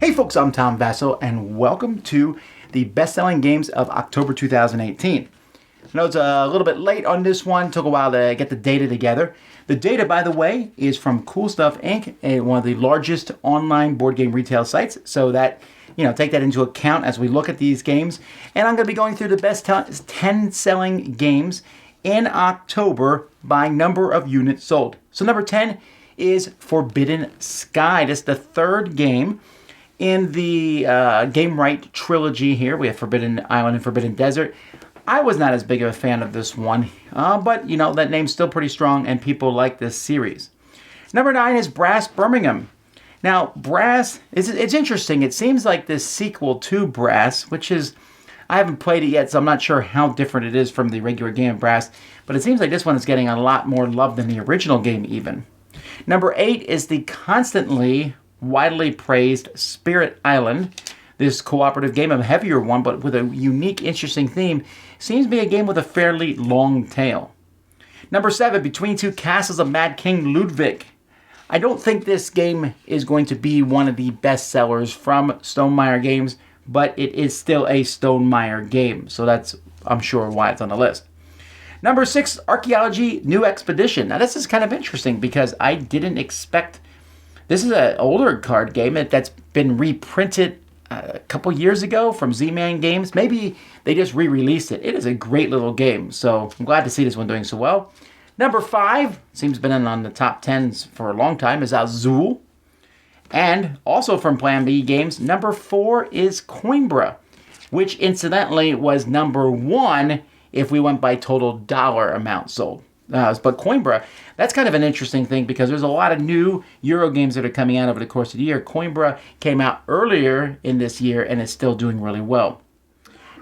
Hey folks, I'm Tom Vasel, and welcome to the best-selling games of October 2018. I know it's a little bit late on this one. Took a while to get the data together. The data, by the way, is from CoolStuff Inc., one of the largest online board game retail sites. So that, take that into account as we look at these games. And I'm going to be going through the best 10 selling games in October by number of units sold. So number 10 is Forbidden Sky. This is the third game in the Game Right trilogy here. We have Forbidden Island and Forbidden Desert. I was not as big of a fan of this one, but that name's still pretty strong and people like this series. Number 9 is Brass Birmingham. Now, Brass, it's interesting. It seems like this sequel to Brass, which is, I haven't played it yet, so I'm not sure how different it is from the regular game of Brass, but it seems like this one is getting a lot more love than the original game even. Number 8 is the constantly widely praised Spirit Island. This cooperative game, a heavier one, but with a unique, interesting theme, seems to be a game with a fairly long tail. Number 7, Between Two Castles of Mad King Ludwig. I don't think this game is going to be one of the best sellers from Stonemaier Games, but it is still a Stonemaier game, so that's, I'm sure, why it's on the list. Number 6, Archaeology New Expedition. Now this is kind of interesting because I didn't expect. This is an older card game that's been reprinted a couple years ago from Z-Man Games. Maybe they just re-released it. It is a great little game, so I'm glad to see this one doing so well. Number 5, seems to have been on the top 10s for a long time, is Azul. And also from Plan B Games, number 4 is Coimbra, which incidentally was number 1 if we went by total dollar amount sold. But Coimbra, that's kind of an interesting thing because there's a lot of new Euro games that are coming out over the course of the year. Coimbra came out earlier in this year and is still doing really well.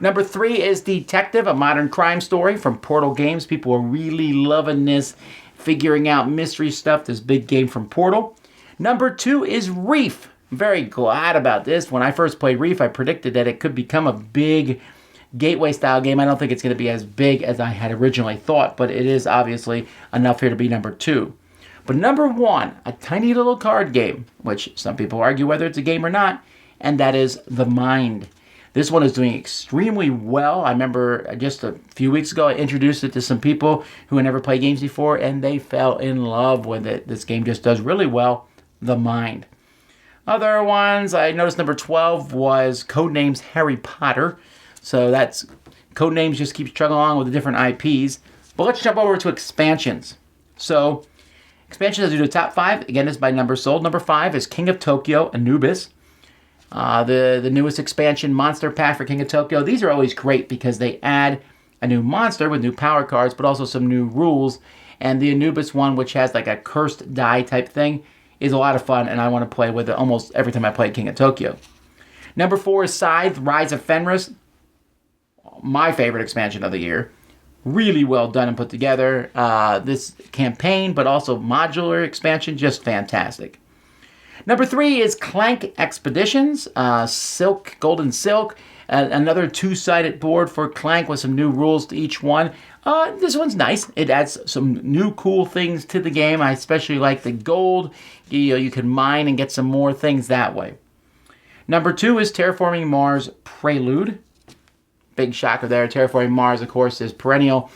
Number 3 is Detective, a modern crime story from Portal Games. People are really loving this, figuring out mystery stuff, this big game from Portal. Number 2 is Reef. I'm very glad about this. When I first played Reef, I predicted that it could become a big gateway style game. I don't think it's going to be as big as I had originally thought, but it is obviously enough here to be number 2. But number 1, a tiny little card game, which some people argue whether it's a game or not, and that is The Mind. This one is doing extremely well. I remember just a few weeks ago I introduced it to some people who had never played games before, and they fell in love with it. This game just does really well. The Mind. Other ones, I noticed number 12 was Codenames Harry Potter. So that's Codenames just keeps chugging along with the different IPs. But let's jump over to expansions. So expansions as we do the top 5. Again, this is by number sold. Number 5 is King of Tokyo Anubis. The newest expansion monster pack for King of Tokyo. These are always great because they add a new monster with new power cards, but also some new rules. And the Anubis one, which has like a cursed die type thing, is a lot of fun, and I want to play with it almost every time I play King of Tokyo. Number 4 is Scythe, Rise of Fenris. My favorite expansion of the year. Really well done and put together. This campaign, but also modular expansion, just fantastic. Number 3 is Clank Expeditions, Silk, Golden Silk. Another 2-sided board for Clank with some new rules to each one. This one's nice. It adds some new cool things to the game. I especially like the gold. You can mine and get some more things that way. Number 2 is Terraforming Mars Prelude. Big shocker there. Terraforming Mars, of course, is perennial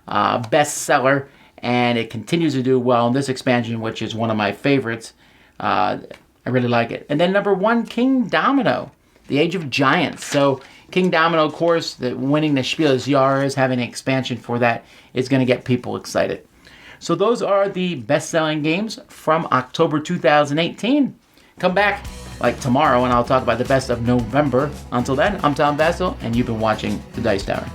bestseller, and it continues to do well in this expansion, which is one of my favorites. I really like it. And then number 1, King Domino, the Age of Giants. So King Domino, of course, winning the Spiel des Jahres, having an expansion for that is going to get people excited. So those are the best-selling games from October 2018. Come back like tomorrow and I'll talk about the best of November. Until then, I'm Tom Vasel, and you've been watching The Dice Tower.